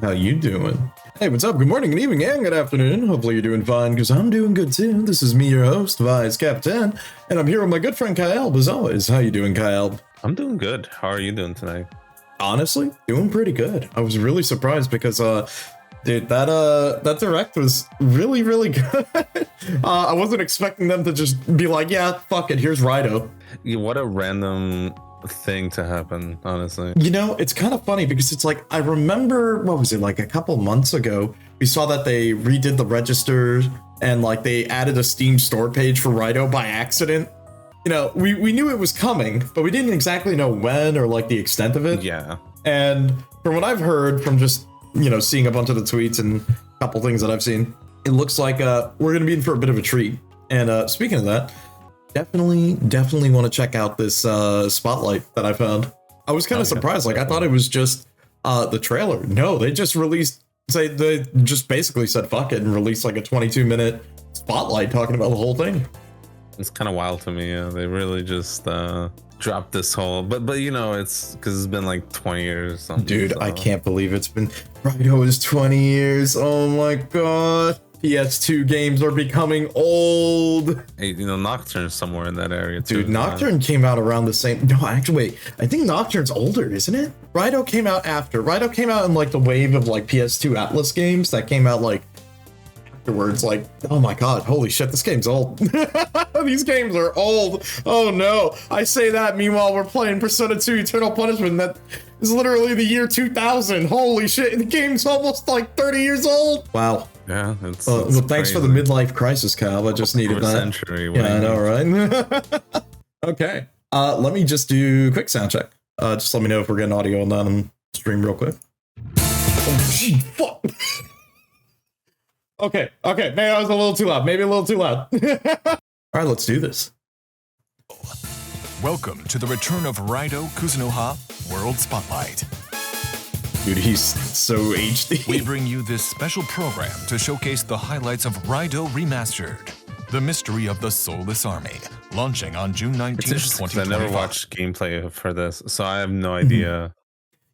How you doing? Hey, what's up? Good morning, good evening, and good afternoon. Hopefully you're doing fine, because I'm doing good too. This is me, your host, Vice Kappatain, and I'm here with my good friend Kyle, as always. How you doing, Kyle? I'm doing good. How are you doing tonight? Honestly, doing pretty good. I was really surprised because, dude, that direct was really, really good. I wasn't expecting them to just be like, yeah, fuck it, here's Raidou. What a random thing to happen, honestly. You know, it's kind of funny because it's like, I remember, what was it, like a couple months ago, we saw that they redid the register and like they added a Steam store page for Raidou by accident. You know, we knew it was coming, but we didn't exactly know when or like the extent of it. Yeah. And from what I've heard from just, you know, seeing a bunch of the tweets and a couple things that I've seen, it looks like we're going to be in for a bit of a treat. And speaking of that, definitely want to check out this spotlight that I found. I was kind of surprised. Like, I thought it was just the trailer. No, they just released, they just basically said fuck it and released like a 22-minute spotlight talking about the whole thing. It's kind of wild to me. Yeah, they really just dropped this whole, but you know, it's because it's been like 20 years or something. Dude, so. I can't believe it's been, Raidou is 20 years. Oh my god. PS2 games are becoming old. Hey, you know, Nocturne's somewhere in that area too. Dude, Nocturne came out around the same. No, actually, wait. I think Nocturne's older, isn't it? Raidou came out after. Raidou came out in like the wave of like PS2 Atlus games that came out like afterwards. Like, oh my god, holy shit, this game's old. These games are old. Oh no, I say that. Meanwhile, we're playing Persona 2 Eternal Punishment. That is literally the year 2000. Holy shit, the game's almost like 30 years old. Wow. Yeah, it's well, thanks for the midlife crisis, Kyle. I just needed that. Century, yeah, I know, right? Okay. Let me just do a quick sound check. Just let me know if we're getting audio on that and stream real quick. Oh, gee, fuck. Okay, maybe I was a little too loud. Maybe a little too loud. All right, let's do this. Welcome to the return of Raidou Kuzunoha World Spotlight. Dude, he's so HD. We bring you this special program to showcase the highlights of Raidou Remastered, the mystery of the Soulless Army, launching on June 19th, 2025. I never watched gameplay for this, so I have no idea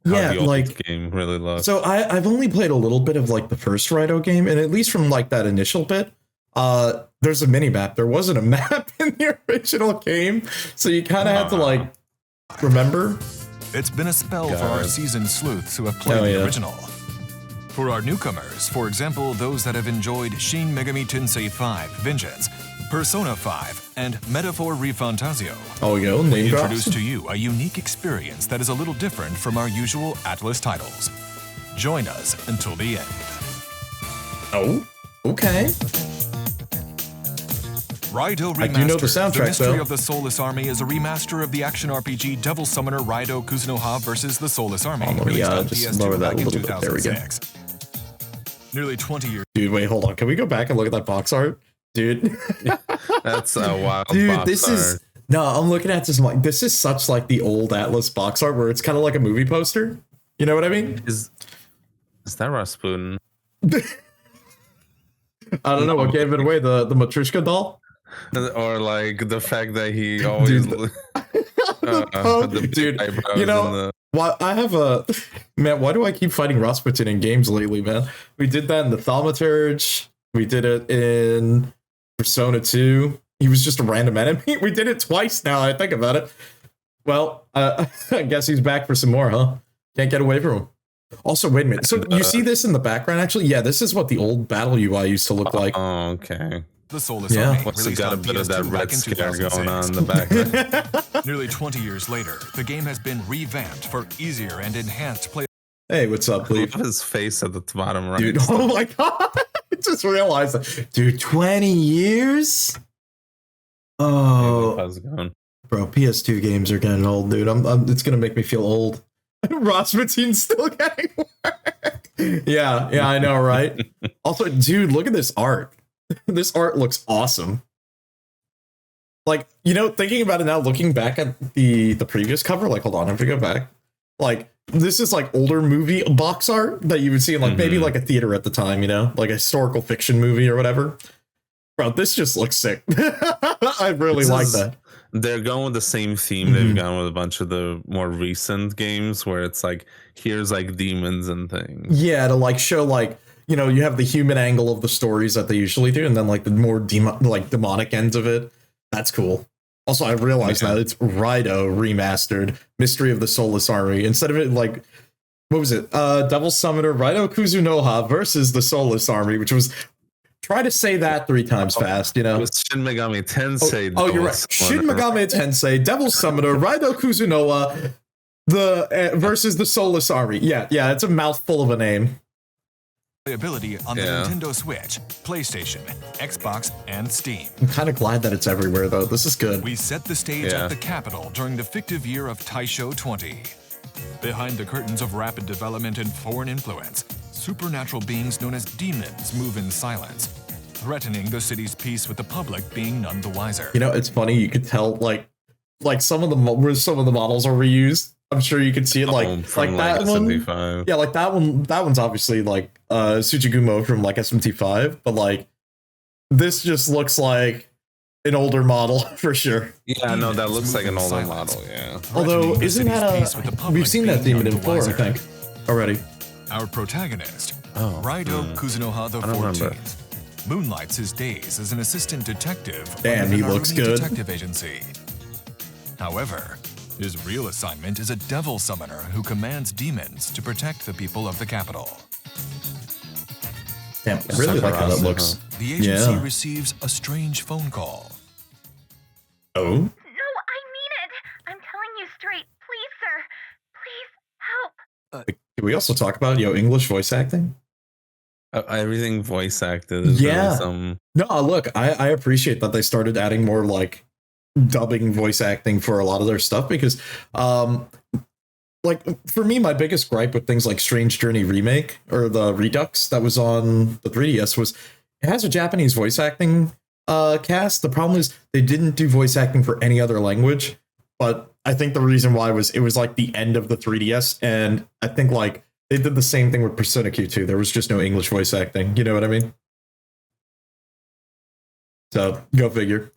how the old game really looks. So I've only played a little bit of like the first Raidou game, and at least from like that initial bit, there's a mini map. There wasn't a map in the original game, so you kind of had to like remember. It's been a spell for our seasoned sleuths who have played the original. For our newcomers, for example, those that have enjoyed Shin Megami Tensei 5 Vengeance, Persona 5, and Metaphor Refantasio, we introduce to you a unique experience that is a little different from our usual Atlus titles. Join us until the end. Oh, okay. Raidou Remastered, I do know the soundtrack, the mystery of the Soulless Army is a remaster of the action RPG Devil Summoner Raidou Kuzunoha versus the Soulless Army, released on PS2 back in 2006. Nearly 20 years. Dude, wait, hold on. Can we go back and look at that box art? Dude. That's a wild Dude, box this art. is... No, I'm looking at this. Like, this is such like the old Atlus box art where it's kind of like a movie poster. You know what I mean? Is that Rasputin? I don't know what gave it away. The Matryoshka doll? Or like the fact that he always dude, you know why I have a man, why do I keep fighting Rasputin in games lately, man? We did that in the Thaumaturge, we did it in Persona 2. He was just a random enemy. We did it twice now I think about it. Well, I guess he's back for some more, huh? Can't get away from him. Also, wait a minute, so you see this in the background actually? Yeah, this is what the old battle UI used to look like. Oh, okay. The Soulless Army, What's got a bit of that red scare going on in the back. Nearly 20 years later, the game has been revamped for easier and enhanced play. Hey, what's up, Lee? Look at his face at the bottom right. Dude, oh my god. I just realized that. Dude, 20 years? Oh. How's it going? Bro, PS2 games are getting old, dude. It's gonna make me feel old. Rasputin's still getting work. Yeah, I know, right? Also, dude, look at this art. This art looks awesome. Like, you know, thinking about it now, looking back at the previous cover, like, hold on, I'm gonna go back. Like, this is like older movie box art that you would see in like maybe like a theater at the time, you know, like a historical fiction movie or whatever. Bro, this just looks sick. I really like that. they're going with the same theme they've gone with a bunch of the more recent games, where it's like, here's like demons and things. Yeah, to like show like, you know, you have the human angle of the stories that they usually do, and then like the more demonic ends of it. That's cool. Also, I realized now it's Raidou Remastered, Mystery of the Soulless Army. Instead of it like, what was it? Devil Summoner Raidou Kuzunoha versus the Soulless Army, which was, try to say that 3 times fast, you know? It was Shin Megami Tensei. Oh, you're right. Shin Megami Tensei, Devil Summoner, Raidou Kuzunoha, versus the Soulless Army. Yeah, it's a mouthful of a name. Ability on the Nintendo Switch, PlayStation, Xbox, and Steam. I'm kind of glad that it's everywhere, though. This is good. We set the stage at the Capitol during the fictive year of Taisho 20. Behind the curtains of rapid development and foreign influence, supernatural beings known as demons move in silence, threatening the city's peace with the public being none the wiser. You know, it's funny. You could tell, like some of the models are reused. I'm sure you can see it, like that one. SMT5. Yeah, like that one. That one's obviously like Tsuchigumo from like SMT5, but like this just looks like an older model for sure. Yeah, no, that looks like an older model. Yeah. Although, isn't that we've seen that theme in M4, I think, already. Our protagonist, Raidou Kuzunoha the 14th, moonlights his days as an assistant detective. Damn, he looks good. Detective agency. However, his real assignment is a devil summoner who commands demons to protect the people of the capital. Damn, I really like how that looks. The agency receives a strange phone call. Oh? No, I mean it. I'm telling you straight. Please, sir. Please, help. Can we also talk about, English voice acting? Everything voice acted. Is really No, look, I appreciate that they started adding more, like, dubbing voice acting for a lot of their stuff, because like for me, my biggest gripe with things like Strange Journey Remake or the Redux that was on the 3DS was it has a Japanese voice acting cast. The problem is they didn't do voice acting for any other language, but I think the reason why was it was like the end of the 3DS, and I think like they did the same thing with Persona Q2. There was just no English voice acting, you know what I mean? So go figure.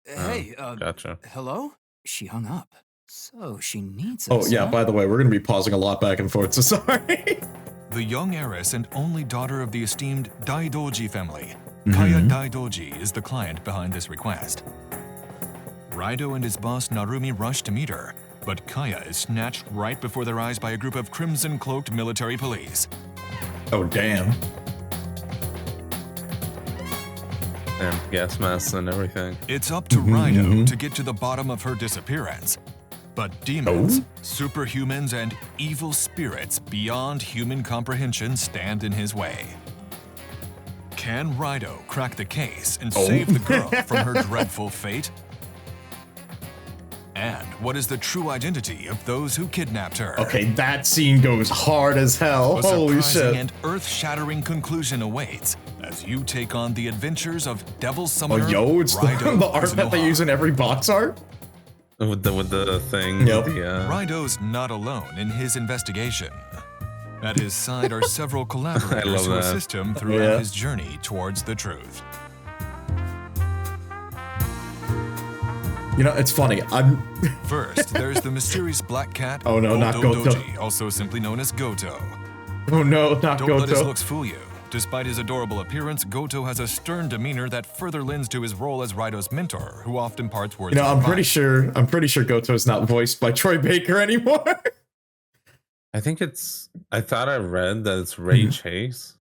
Hey, gotcha. Hello? She hung up. So she needs us. Oh, yeah, by the way, we're going to be pausing a lot back and forth, so sorry. The young heiress and only daughter of the esteemed Daidoji family, Kaya Daidoji, is the client behind this request. Raidou and his boss Narumi rush to meet her, but Kaya is snatched right before their eyes by a group of crimson-cloaked military police. Oh, damn. And gas masks and everything. It's up to Raidou to get to the bottom of her disappearance. But demons, superhumans, and evil spirits beyond human comprehension stand in his way. Can Raidou crack the case and save the girl from her dreadful fate? And what is the true identity of those who kidnapped her? Okay, that scene goes hard as hell. Holy shit. And earth-shattering conclusion awaits as you take on the adventures of Devil Summoner. Oh, yo, it's the art that they use in every box art? With the thing. Yep. Raidou's not alone in his investigation. At his side are several collaborators who assist him throughout his journey towards the truth. You know, it's funny. First, there's the mysterious black cat. Oh no, not Goto. Doji, also simply known as Goto. Oh no, not Don't let his Goto. looks fool you. Despite his adorable appearance, Goto has a stern demeanor that further lends to his role as Raidou's mentor, who often parts words. You know, I'm pretty sure Goto's not voiced by Troy Baker anymore. I thought I read that it's Ray Chase.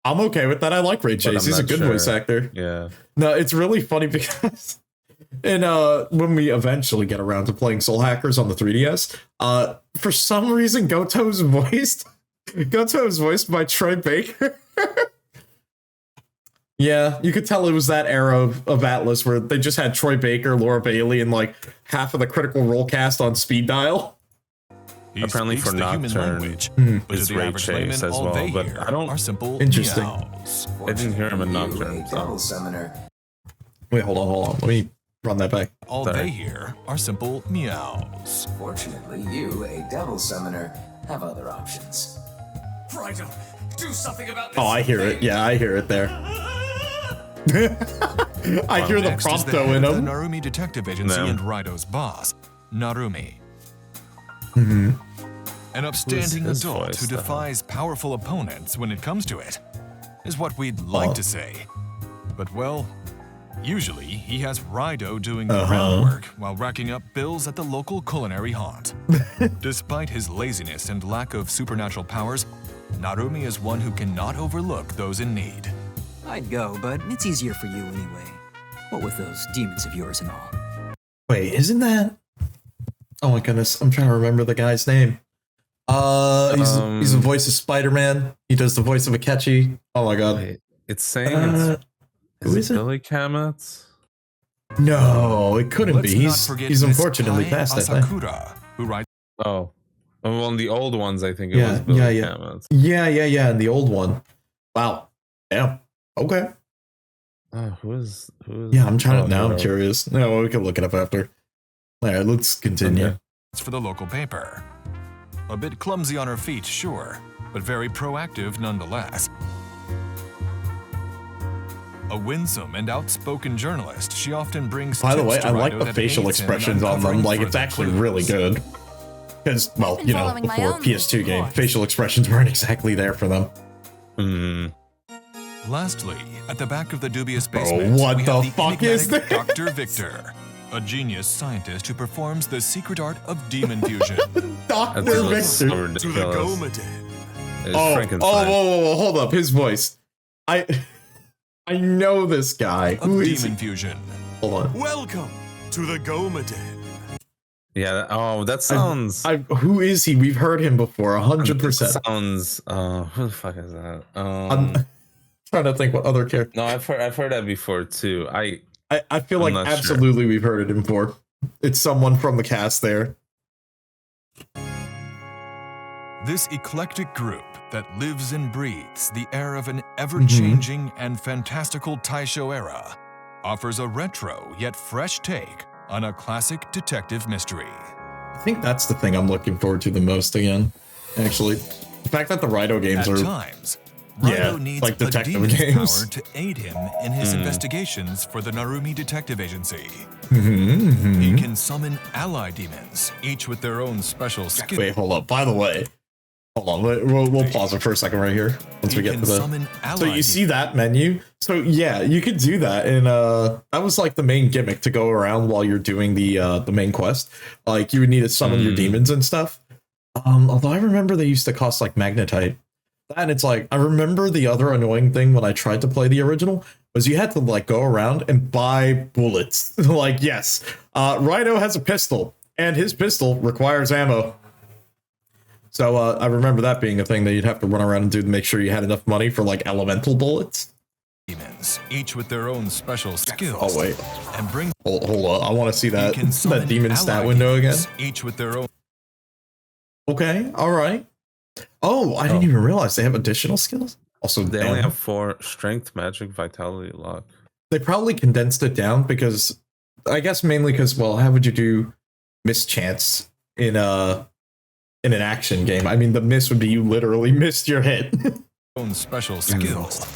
I'm okay with that. I like Ray Chase. He's a good voice actor. Yeah. No, it's really funny because when we eventually get around to playing Soul Hackers on the 3DS, for some reason Goto's voiced by Troy Baker. Yeah, you could tell it was that era of Atlus where they just had Troy Baker, Laura Bailey, and like half of the Critical Role cast on speed dial. Apparently for Nocturne, it's Ray Chase as well, but I don't. Are simple Interesting. meows. I didn't hear him in Nocturne. Devil Summoner. Wait, hold on. Let me run that back. All they hear are simple meows. Fortunately, you, a Devil Summoner, have other options. Raidou, do something about this. Oh, I hear it. Yeah, I hear it there. I hear the Next is the prompto head in of the him. Narumi Detective Agency No. and Raidou's boss, Narumi. An upstanding his adult voice, who though? defies powerful opponents when it comes to it, is what we'd like Oh. to say. But well, usually he has Raidou doing the groundwork while racking up bills at the local culinary haunt. Despite his laziness and lack of supernatural powers, Narumi is one who cannot overlook those in need. I'd go, but it's easier for you anyway. What with those demons of yours and all. Wait, isn't that? Oh my goodness, I'm trying to remember the guy's name. He's the voice of Spider-Man. He does the voice of Akechi. Oh my god. Wait, it's saying who is it? Billy Kametz? No, it couldn't Let's be. not forget He's Miss unfortunately Kai passed, I think. Asakura, who writes Oh, well, on the old ones, I think it Yeah, was Billy yeah. Kametz. Yeah, and the old one. Wow. Yeah. Okay. Who is? Yeah, I'm trying oh, to. Now I'm no. curious. No, we can look it up after. All right, let's continue. Okay. for the local paper. A bit clumsy on her feet, sure, but very proactive nonetheless. A winsome and outspoken journalist, she often brings By the tips way, to I like Raidou the that facial aids in expressions on them. uncovering Like, it's further actually clues. really good. Because, well, Been you know, following my before own PS2 lead, of game, course. facial expressions weren't exactly there for them. Lastly, at the back of the dubious basement, what we the have fuck is enigmatic this? Dr. Victor, a genius scientist who performs the secret art of demon fusion. Dr. That's Victor. so ridiculous. It's Oh, Frankenstein. whoa, hold up. His voice. I know this guy. Of Who is demon he? fusion. Hold on. Welcome to the Gomaden. Yeah. Oh, that sounds. Who is he? We've heard him before, 100%. Sounds. Who the fuck is that? I'm trying to think what other character. No, I've heard that before too. I feel I'm like not sure. absolutely we've heard it before. It's someone from the cast there. This eclectic group that lives and breathes the air of an ever-changing and fantastical Taisho era offers a retro yet fresh take on a classic detective mystery. I think that's the thing I'm looking forward to the most again. Actually, the fact that the Raidou games At are times, Yeah, Raidou needs like a detective demon's games. power to aid him in his investigations for the Narumi Detective Agency. He can summon ally demons, each with their own special skill. Wait, hold up. By the way, hold on. We'll pause it for a second right here once we He get can to the. summon ally So you see that menu? So yeah, you could do that, and that was like the main gimmick to go around while you're doing the main quest. Like you would need to summon your demons and stuff. Although I remember they used to cost like magnetite. And it's like I remember the other annoying thing when I tried to play the original was you had to like go around and buy bullets. Like yes, Raidou has a pistol, and his pistol requires ammo. So I remember that being a thing that you'd have to run around and do to make sure you had enough money for like elemental bullets. demons, each with their own special skills. Oh wait, And bring hold on, I want to see that he can summon that demon ally stat window again. demons, each with their own. Okay, all right. Oh, I didn't even realize they have additional skills. Also, They only damn. have 4 strength, magic, vitality, luck. They probably condensed it down because I guess mainly because, well, how would you do mischance in an action game? I mean, the miss would be you literally missed your hit. Own special skills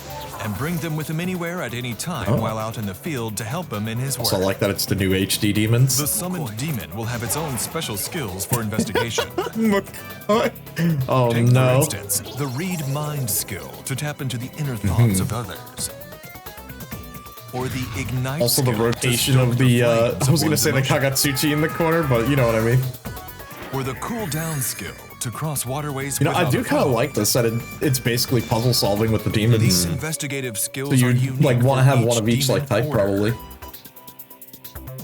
and bring them with him anywhere at any time while out in the field to help him in his work. Also, I like that it's the new HD demons. The summoned demon will have its own special skills for investigation. Oh Take, for no! instance, the read mind skill to tap into the inner thoughts of others. Or the ignite Also, the skill to rotation stoke of the flames I was gonna one's say the emotions. Kagatsuchi in the corner, but you know what I mean. Or the cool down skill to cross waterways. You know, I without do a kind of foe. like this that it's basically puzzle solving with the These demons. investigative skills So you are unique like want to for have one of each demon like type order. probably.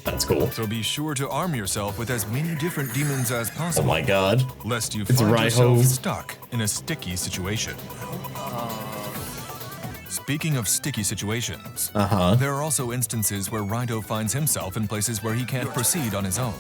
That's cool. So be sure to arm yourself with as many different demons as Oh possible. my god. Lest you It's find Raiho. yourself stuck in a sticky situation. Speaking of sticky situations, there are also instances where Raidou finds himself in places where he can't proceed on his own.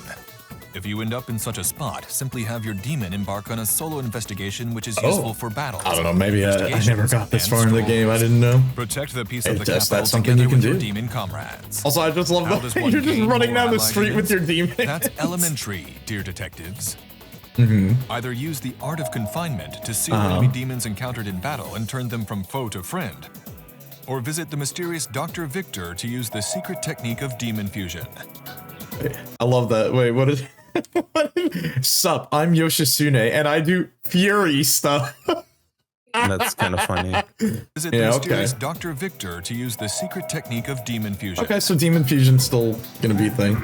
If you end up in such a spot, simply have your demon embark on a solo investigation which is useful for battles. I don't know, maybe I never investigations, got this and far in the game, I scrolls. didn't know. Protect the piece Hey, of the that's capital something together you can with your do. demon comrades. Also, I just love How that does one you're just gain running more down the allied street with your demons? demon. That's elementary, dear detectives. Either use the art of confinement to seal enemy demons encountered in battle and turn them from foe to friend, or visit the mysterious Dr. Victor to use the secret technique of demon fusion. I love that. Wait, what is... Sup, I'm Yoshitsune, and I do Fury stuff. That's kind of funny. Visit the mysterious Dr. Victor to use the secret technique of demon fusion. Okay, so demon fusion's still gonna be a thing.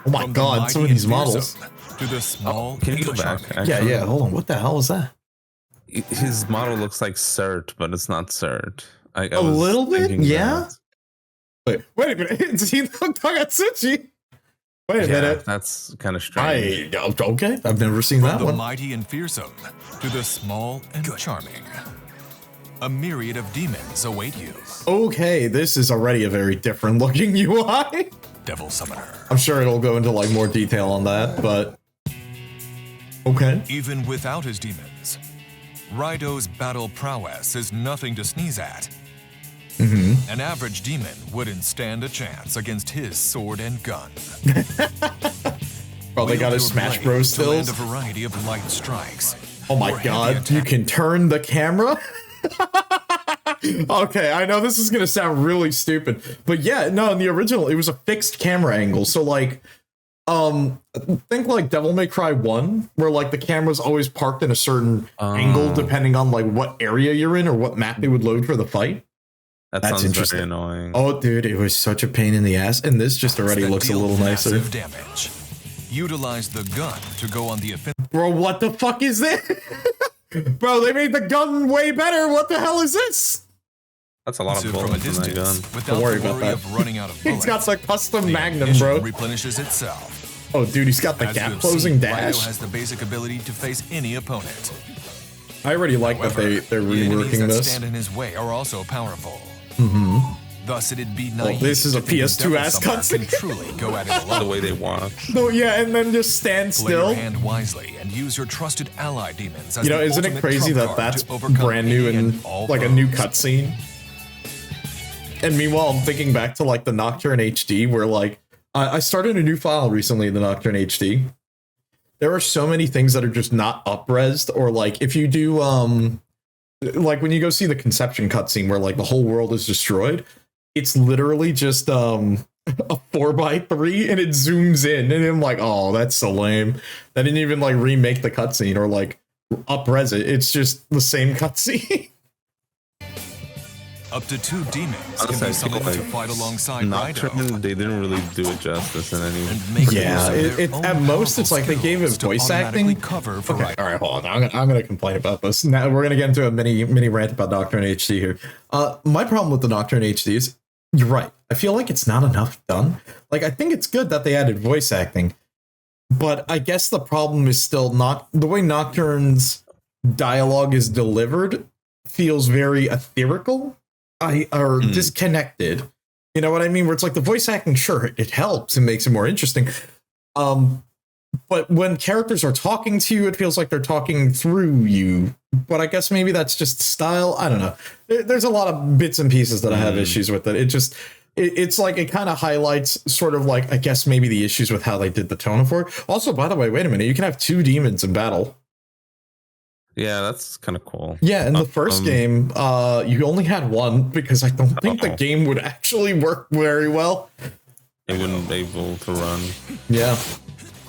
Oh my god, some of these models. To the small can you go back? Yeah, hold on. What the hell is that? His model looks like Cert, but it's not Cert. A little bit? Yeah? Wait a minute. Is he Tagatsuchi? Wait a minute. That's kind of strange. Okay, I've never seen that one. From the one. mighty and fearsome to the small and charming. A myriad of demons await you. Okay, this is already a very different looking UI. Devil Summoner. I'm sure it'll go into like more detail on that, but okay. Even without his demons, Raidou's battle prowess is nothing to sneeze at. An average demon wouldn't stand a chance against his sword and gun. Bro, they got his Smash Bros stills. A variety of light strikes. Oh my god, you can turn the camera? Okay, I know this is gonna sound really stupid, but yeah, no, in the original, it was a fixed camera angle. So like, think like Devil May Cry 1, where like the camera's always parked in a certain angle depending on like what area you're in or what map they would load for the fight. That's sounds interesting. Very annoying. Oh, dude, it was such a pain in the ass, and this just already looks a little nicer. Damage. Utilize the gun to go on the offensive. Bro, what the fuck is this? Bro, they made the gun way better. What the hell is this? That's a lot of bullets in that gun. Don't worry about that. Running out of bullets, he's got the custom Magnum, bro. Replenishes itself. Oh, dude, he's got the gap closing dash. Raidou has the basic ability to face any opponent. I already like that they're reworking this. Stand in his way are also powerful. Thus, it'd be nice. Well, this is a PS2 ass cutscene. Truly go at it alone. The way they walk. No, yeah, and then just stand still. Play your hand wisely and use your trusted ally demons. As you know, isn't it crazy that that's brand new and like a new cutscene? And meanwhile, I'm thinking back to like the Nocturne HD, where like I started a new file recently in the Nocturne HD. There are so many things that are just not up-resed, or like if you do like when you go see the conception cutscene where like the whole world is destroyed, it's literally just a 4x3 and it zooms in, and I'm like, oh, that's so lame. They didn't even like remake the cutscene or like up-res it. It's just the same cutscene. Up to 2 demons can be summoned to fight alongside Nocturne. They didn't really do it justice in any. Yeah, at most it's like they gave it voice acting. Okay, all right, hold on. I'm gonna complain about this. Now we're gonna get into a mini rant about Nocturne HD here. My problem with the Nocturne HD is, you're right. I feel like it's not enough done. Like, I think it's good that they added voice acting, but I guess the problem is still not the way Nocturne's dialogue is delivered feels very etherical. Or disconnected. You know what I mean? Where it's like the voice acting, sure, it helps and makes it more interesting. But when characters are talking to you, it feels like they're talking through you. But I guess maybe that's just style. I don't know. There's a lot of bits and pieces that I have issues with it. It's like it kind of highlights sort of like, I guess maybe the issues with how they did the tone for it. Also, by the way, wait a minute. You can have 2 demons in battle. Yeah, that's kind of cool. Yeah, in the first game, you only had 1 because I don't think the game would actually work very well. It wouldn't be able to run. Yeah.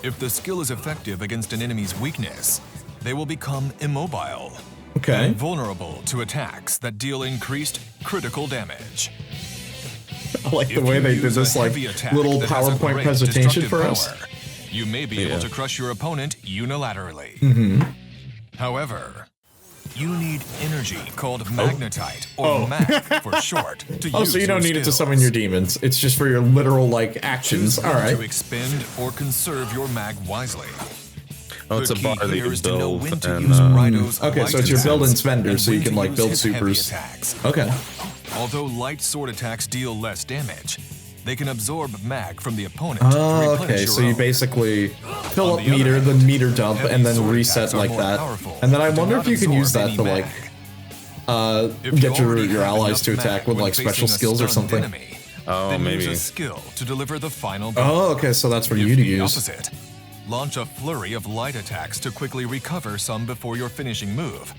If the skill is effective against an enemy's weakness, they will become immobile. Okay. And vulnerable to attacks that deal increased critical damage. I like the way they did this like little PowerPoint presentation for us. You may be able to crush your opponent unilaterally. However, you need energy called magnetite, or mag for short, to use. So you don't need it to summon your demons. It's just for your literal like actions. All right. To expend or conserve your mag wisely. Oh, it's a bar that you build. Okay, so it's your build and spender, so you can like build supers. Okay. Although light sword attacks deal less damage, they can absorb mag from the opponent. Oh, okay, so you basically fill up meter, then meter dump, and then reset like that. And then I wonder if you can use that to like get your allies to attack with like special skills or something. Oh, maybe. Use a skill to deliver the final. Oh, okay, so that's for you to use. Opposite, launch a flurry of light attacks to quickly recover some before your finishing move,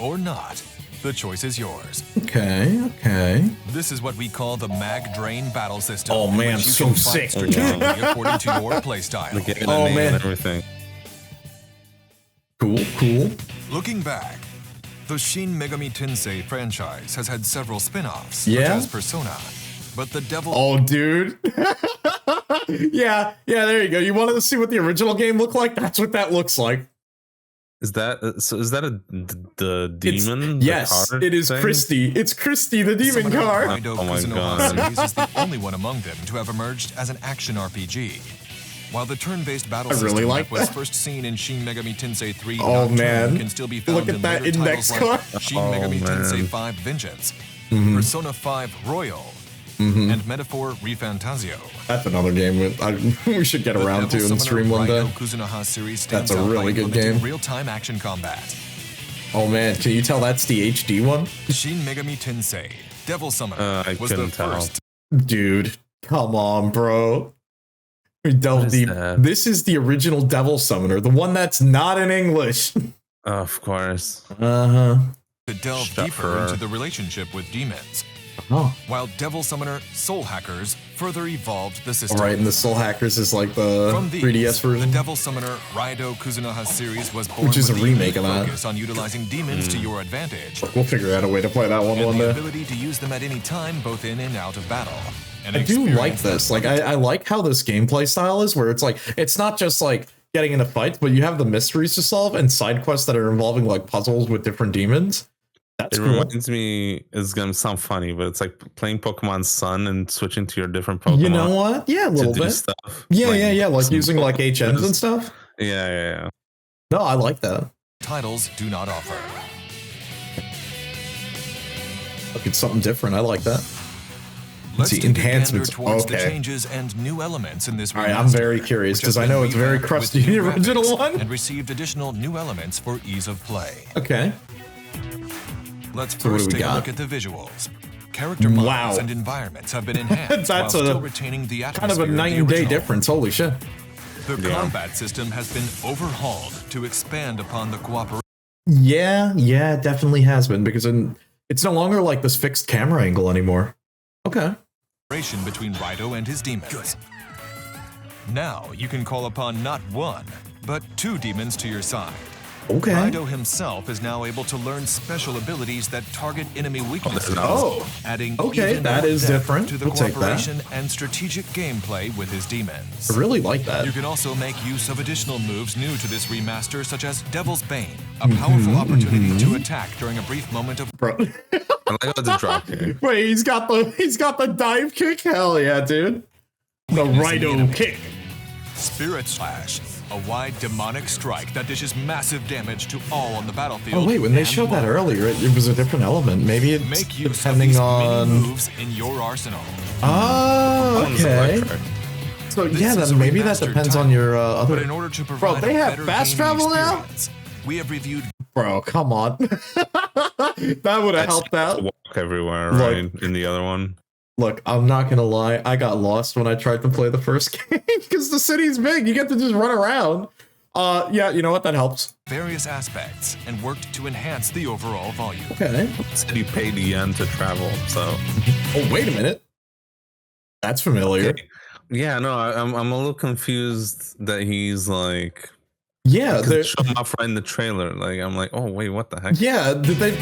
or not. The choice is yours. Okay. This is what we call the Mag Drain battle system. Oh man, which you so can fight sick. strategically according to your playstyle. Oh man. And everything. Cool. Looking back, the Shin Megami Tensei franchise has had several spin-offs, such Yeah? as Persona, but the devil... Oh, dude. yeah, there you go. You wanted to see what the original game looked like? That's what that looks like. Is that the demon? Yes, it is thing? Christy. It's Christy, the demon Summoner car. Raidou Oh my Kuzunoha God. series is the only one among them to have emerged as an action RPG. While the turn-based battle I really system like that was that. first seen in Shin Megami Tensei 3 Oh, Nocturne man. can still be found Look at in that later index titles like card. Shin Oh, Megami Tensei man. 5 Vengeance, Mm-hmm. Persona 5 Royal, and Metaphor Refantazio. That's another game we should get around to The Devil and stream one day. Raidou Kuzunoha series stands That's a out really by good implementing game. real-time action combat. Oh man, can you tell that's the HD one? Shin Megami Tensei Devil Summoner I was the couldn't tell. first Dude, come on, bro. We delve is deep. that? This is the original Devil Summoner, the one that's not in English. Of course. Uh-huh. to delve Shut deeper her. into the relationship with demons. Oh. While Devil Summoner Soul Hackers further evolved the system. All right, and the Soul Hackers is like the From these, 3DS version. the Devil Summoner Raidou Kuzunoha series was born Which is with a the remake unique of that. focus on utilizing demons to your advantage, We'll figure out a way to play that one and one the day. ability to use them at any time, both in and out of battle. I do like this. Like, I like how this gameplay style is, where it's like, it's not just like getting into fights, but you have the mysteries to solve and side quests that are involving like puzzles with different demons. That's It cool. reminds me, it's gonna sound funny, but it's like playing Pokemon Sun and switching to your different Pokemon. You know what? Yeah, a to little do bit. stuff. Yeah. Like some using like Pokemon HMs and stuff. Yeah. No, I like that. Titles do not offer. Look, it's something different. I like that. Let's see, take a gander enhancements. towards the Okay. changes and new elements in this All right, I'm remaster, very curious which has because I been know it's very revamped with crusty in new the original graphics one. and received additional new elements for ease of play. Okay. Let's So what do first we take a got? look at the visuals. Character models Wow. and environments have been enhanced That's while a still retaining the Kind of a atmosphere night the and day original. difference. Holy shit. The Yeah. combat system has been overhauled to expand upon the cooperation Yeah, it definitely has been because it's no longer like this fixed camera angle anymore. Okay. between Raidou and his demons. Now you can call upon not one, but two demons to your side. Okay. Raidou himself is now able to learn special abilities that target enemy weaknesses, Oh. adding Okay, even that more is depth different. to the We'll take that. cooperation and strategic gameplay with his demons. I really like that. You can also make use of additional moves new to this remaster, such as Devil's Bane, a powerful opportunity to attack during a brief moment of Bro. I like how the drop kick. Wait, he's got the dive kick? Hell yeah, dude. The Raidou kick. Spirit Slash, a wide demonic strike that dishes massive damage to all on the battlefield. Oh wait, when they and showed that more. earlier, it was a different element. Maybe it's Make use of depending these on. many moves in your arsenal. Oh, One's okay. electric. So This yeah, is a then maybe that remastered depends on title, your But other. in order to provide they a have better fast gaming travel now? experience, we have reviewed Bro, come on. That would have helped To out. walk everywhere, Look. right? In the other one. Look, I'm not gonna lie. I got lost when I tried to play the first game because the city's big. You get to just run around. Yeah, you know what? That helps. various aspects and worked to enhance the overall volume. Okay. Said he paid yen to travel, so. Oh, wait a minute. That's familiar. Okay. Yeah, no, I'm a little confused that he's like. Yeah, Because they're- they show him off right in the trailer. Like, I'm like, oh wait, what the heck? yeah. Did they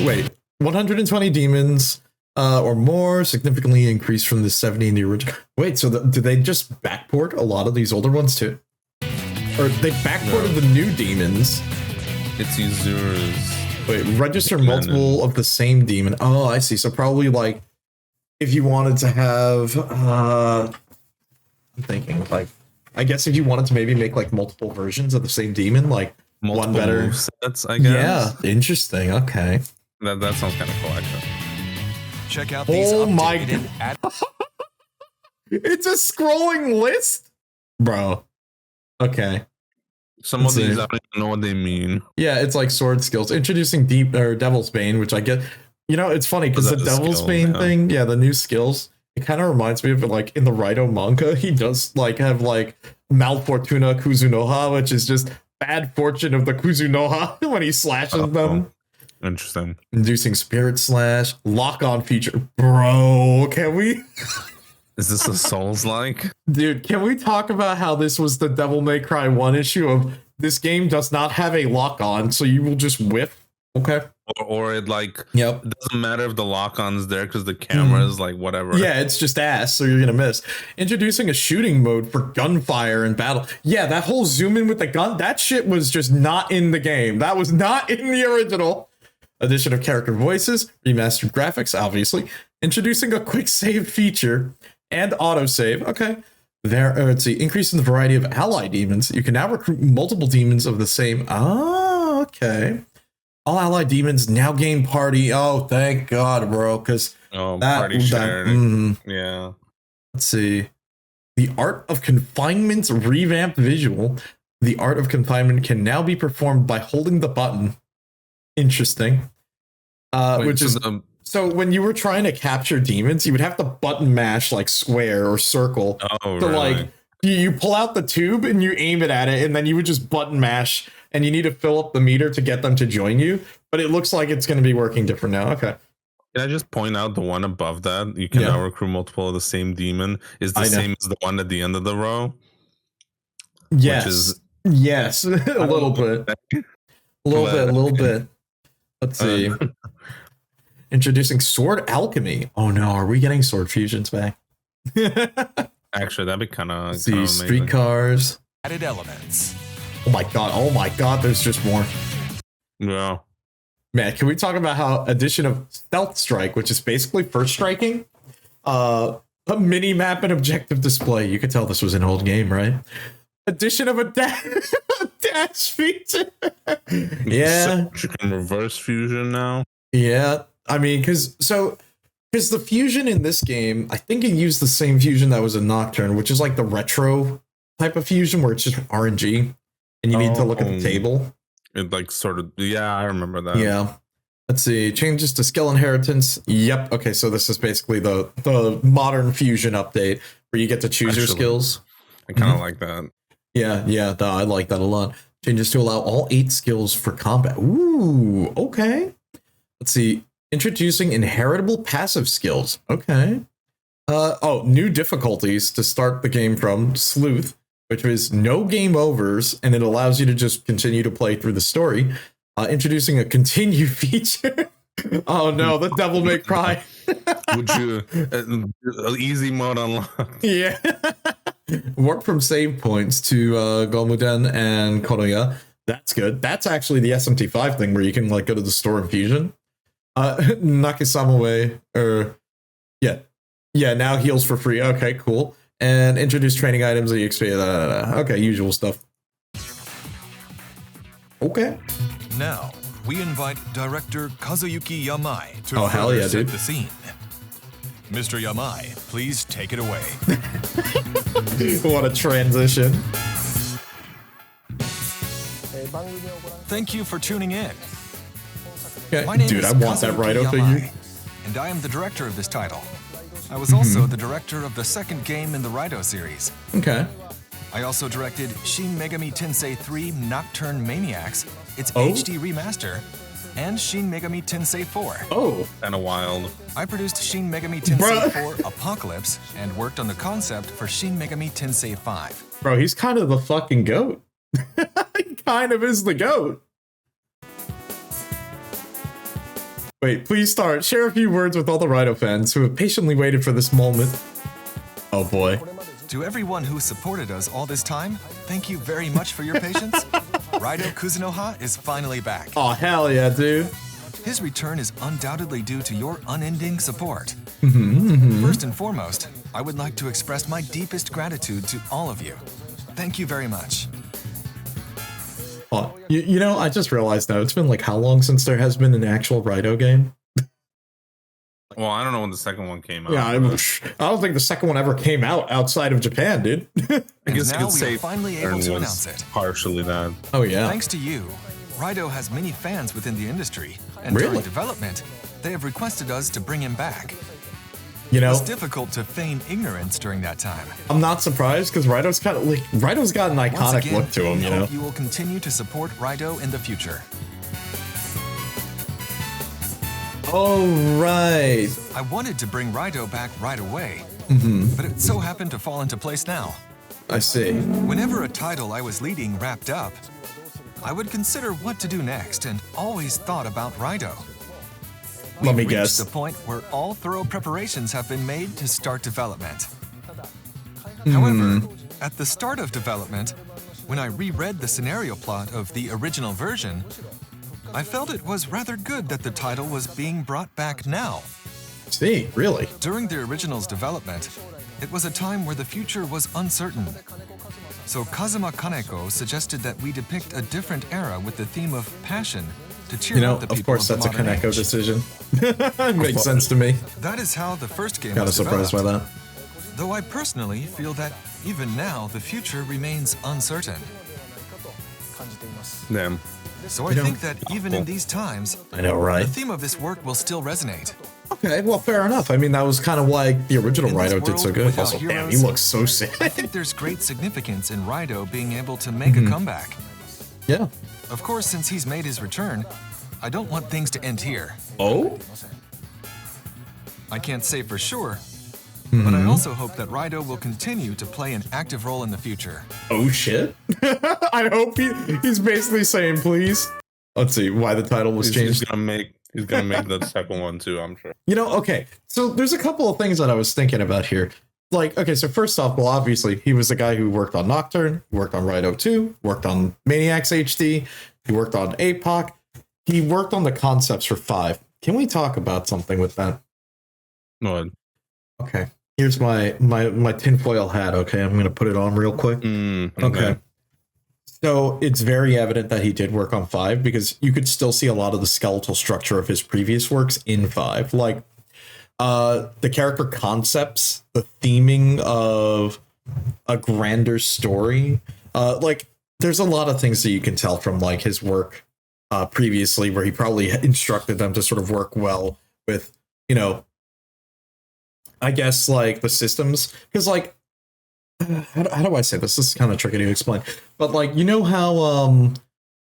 wait? 120 demons or more, significantly increased from the 70 in the original. Wait, so did they just backport a lot of these older ones too? Or they backported the new demons? It's Yuzura's. Wait, register Yeah, multiple of the same demon. Oh, I see. So probably like if you wanted to have I'm thinking like I guess if you wanted to maybe make like multiple versions of the same demon, like Multiple one better. movesets, I guess. Yeah, interesting. Okay. That sounds kind of cool, actually. Check out these Oh my updated ad- It's a scrolling list? Bro. Okay. Some of Let's see. these, I don't even know what they mean. Yeah, it's like sword skills. Introducing deep or Devil's Bane, which I get. You know, it's funny because Is the that the Devil's skill? Bane Yeah. thing, yeah, the new skills, it kind of reminds me of like in the Raidou manga, he does like have like Malfortuna Kuzunoha, which is just bad fortune of the Kuzunoha when he slashes them. Interesting. Inducing Spirit Slash, lock-on feature. Bro, can we? Is this a Souls-like? Dude, can we talk about how this was the Devil May Cry 1 issue of this game does not have a lock-on, so you will just whiff? Okay. Or it like, yep. It doesn't matter if the lock-on's there because the camera is like whatever. Yeah, it's just ass, so you're gonna miss. Introducing a shooting mode for gunfire and battle. Yeah, that whole zoom in with the gun, that shit was just not in the game. That was not in the original. Addition of character voices, remastered graphics, obviously. Introducing a quick save feature and autosave. Okay. Let's see. Increase in the variety of ally demons. You can now recruit multiple demons of the same. Oh, okay. All allied demons now gain party. Oh, thank God, bro. Because party sharing. Yeah. Let's see. The Art of Confinement's revamped visual. The Art of Confinement can now be performed by holding the button. Interesting. Which is so when you were trying to capture demons, you would have to button mash like square or circle. Oh, so really? Like you pull out the tube and you aim it at it, and then you would just button mash. And you need to fill up the meter to get them to join you. But it looks like it's going to be working different now. Okay. Can I just point out the one above that? You can now recruit multiple of the same demon. Is the same as the one at the end of the row? Yes. Yes. a little bit. A little bit. Let's see. Introducing Sword Alchemy. Oh no, are we getting Sword Fusions back? Actually, that'd be kind of see streetcars. Added elements. Oh my god, there's just more. Yeah. Man, can we talk about how addition of Stealth Strike, which is basically first striking, a mini map and objective display. You could tell this was an old game, right? Addition of a dash feature. Yeah. So you can reverse fusion now. Yeah. I mean, because the fusion in this game, I think it used the same fusion that was in Nocturne, which is like the retro type of fusion where it's just RNG. And you need to look at the table. It like sort of, yeah, I remember that. Yeah. Let's see. Changes to skill inheritance. Yep. Okay, so this is basically the modern fusion update where you get to choose your skills. I kind of like that. Yeah, I like that a lot. Changes to allow all 8 skills for combat. Ooh, okay. Let's see. Introducing inheritable passive skills. Okay. New difficulties to start the game from. Sleuth, which is no game overs, and it allows you to just continue to play through the story. Introducing a continue feature. Oh no, the Devil May Cry. Would you easy mode unlocked? Yeah. Warp from save points to Gomuden and Koroya. That's good. That's actually the SMT5 thing where you can like go to the store and fusion. Nakasama way, now heals for free. Okay, cool. And introduce training items that you expect. Okay, usual stuff. Okay. Now, we invite director Kazuyuki Yamai to set the scene. Mr. Yamai, please take it away. What a transition. Thank you for tuning in. Okay. My name Dude, is I want that Raidou figure. And I am the director of this title. I was also the director of the second game in the Raidou series. Okay. I also directed Shin Megami Tensei 3 Nocturne Maniacs, its HD remaster, and Shin Megami Tensei 4. Oh. Kind of wild. I produced Shin Megami Tensei 4 Apocalypse and worked on the concept for Shin Megami Tensei 5. Bro, he's kind of the fucking goat. He kind of is the goat. Wait, please start. Share a few words with all the Raidou fans who have patiently waited for this moment. Oh boy. To everyone who supported us all this time, thank you very much for your patience. Raidou Kuzunoha is finally back. Oh, hell yeah, dude. His return is undoubtedly due to your unending support. First and foremost, I would like to express my deepest gratitude to all of you. Thank you very much. Oh, you know, I just realized now, it's been like how long since there has been an actual Raidou game? Well, I don't know when the second one came out. Yeah, I don't think the second one ever came out outside of Japan, dude. I guess now we are finally able to announce it. Partially that. Oh yeah. Thanks to you, Raidou has many fans within the industry, and during development, they have requested us to bring him back. You know, it's difficult to feign ignorance during that time. I'm not surprised because Raidou's got an iconic look to him. You know, you will continue to support Raidou in the future. Oh, right. I wanted to bring Raidou back right away, Mm-hmm. but it so happened to fall into place now. I see. Whenever a title I was leading wrapped up, I would consider what to do next and always thought about Raidou. Let me We've guess. reached the point where all thorough preparations have been made to start development. However, at the start of development, when I reread the scenario plot of the original version, I felt it was rather good that the title was being brought back now. See, really? During the original's development, it was a time where the future was uncertain. So Kazuma Kaneko suggested that we depict a different era with the theme of passion to cheer You know, up the of people course, of that's the a modern Kaneko age. decision. Makes sense to me. That is how the first game Kind of was surprised by developed. that. Though I personally feel that even now the future remains uncertain. Damn. So I think that even in these times, I know, right? the theme of this work will still resonate. Okay, well, fair enough. I mean, that was kind of why the original In this Raidou did so world good. without Also, damn, he heroes, looks so sick. I think there's great significance in Raidou being able to make Mm-hmm. a comeback. Yeah. Of course, since he's made his return, I don't want things to end here. Oh? I can't say for sure, but Mm-hmm. I also hope that Raidou will continue to play an active role in the future. Oh, shit. I hope he's basically saying, please. Let's see why the title was He's changed. gonna make the second one too, I'm sure. You know, okay. So there's a couple of things that I was thinking about here. Like, okay, so first off, well, obviously, he was the guy who worked on Nocturne, worked on Raidou 2, worked on Maniacs HD, he worked on APOC, he worked on the concepts for 5. Can we talk about something with that? No. Okay. Here's my tinfoil hat, okay? I'm going to put it on real quick. Okay. So it's very evident that he did work on 5 because you could still see a lot of the skeletal structure of his previous works in 5. Like the character concepts, the theming of a grander story. Like there's a lot of things that you can tell from like his work previously where he probably instructed them to sort of work well with, you know, I guess like the systems. Because like how do I say this? This is kind of tricky to explain, but like, you know how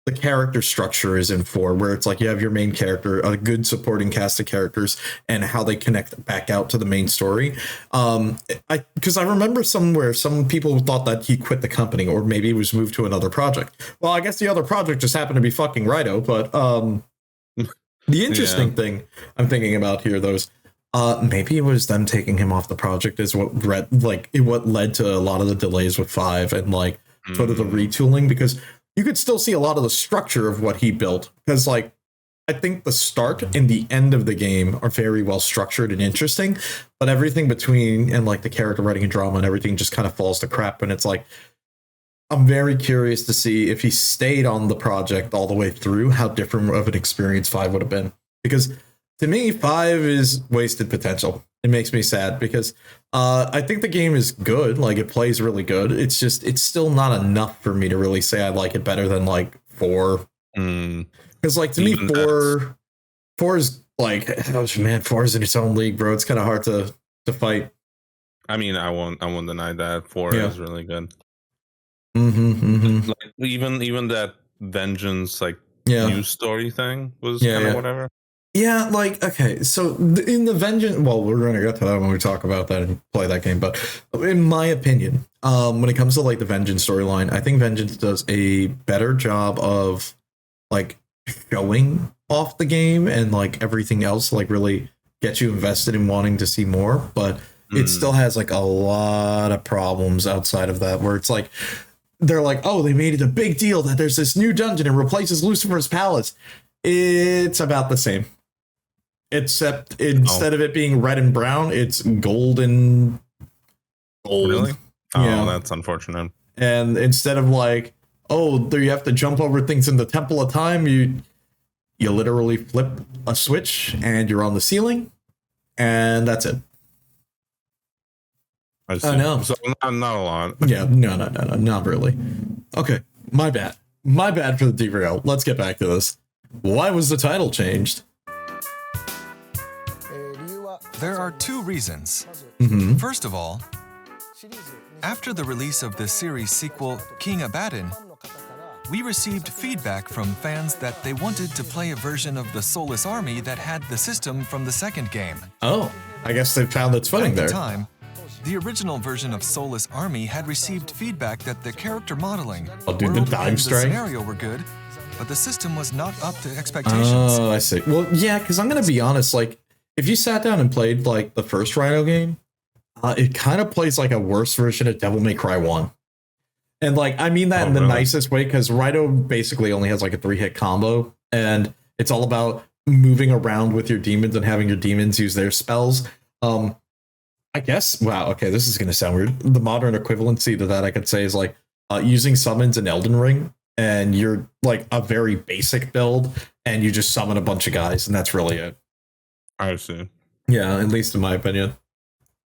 the character structure is in 4, where it's like you have your main character, a good supporting cast of characters, and how they connect back out to the main story. Because I remember somewhere some people thought that he quit the company, or maybe he was moved to another project. Well, I guess the other project just happened to be fucking Raidou, but the interesting thing I'm thinking about here, though, is maybe it was them taking him off the project is what led to a lot of the delays with 5 and like sort of the retooling, because you could still see a lot of the structure of what he built, because like I think the start and the end of the game are very well structured and interesting, but everything between and like the character writing and drama and everything just kind of falls to crap. And it's like, I'm very curious to see if he stayed on the project all the way through, how different of an experience 5 would have been. Because to me, 5 is wasted potential. It makes me sad because I think the game is good. Like it plays really good. It's just, it's still not enough for me to really say I like it better than like 4. Because like to me, 4 is like, oh man, 4 is in its own league, bro. It's kind of hard to fight. I mean, I won't deny that 4 is really good. Like even that Vengeance like news story thing was kind of whatever. Yeah, like, okay, so in the Vengeance, well, we're going to get to that when we talk about that and play that game, but in my opinion, when it comes to, like, the Vengeance storyline, I think Vengeance does a better job of, like, showing off the game and, like, everything else, like, really get you invested in wanting to see more, but it still has, like, a lot of problems outside of that, where it's, like, they're like, oh, they made it a big deal that there's this new dungeon and replaces Lucifer's Palace. It's about the same. Except instead of it being red and brown, it's golden. Gold. Really? Oh, that's unfortunate. And instead of like, oh, there you have to jump over things in the Temple of Time, you literally flip a switch and you're on the ceiling, and that's it. I know. So not a lot. Yeah, no, not really. Okay, my bad for the derail. Let's get back to this. Why was the title changed? There are 2 reasons. First of all, after the release of the series sequel King Abaddon, we received feedback from fans that they wanted to play a version of the Soulless Army that had the system from the second game. Oh, I guess they found its footing there. At the time, the original version of Soulless Army had received feedback that the character modeling, the world, time and the strike scenario were good, but the system was not up to expectations. Oh, I see. Well, yeah, because I'm gonna be honest. Like, if you sat down and played like the first Raidou game, it kind of plays like a worse version of Devil May Cry 1. And like, I mean that in the nicest way, because Raidou basically only has like a 3-hit combo, and it's all about moving around with your demons and having your demons use their spells. I guess, wow, okay, this is going to sound weird. The modern equivalency to that I could say is like using summons in Elden Ring, and you're like a very basic build, and you just summon a bunch of guys, and that's really it. I see. Yeah, at least in my opinion.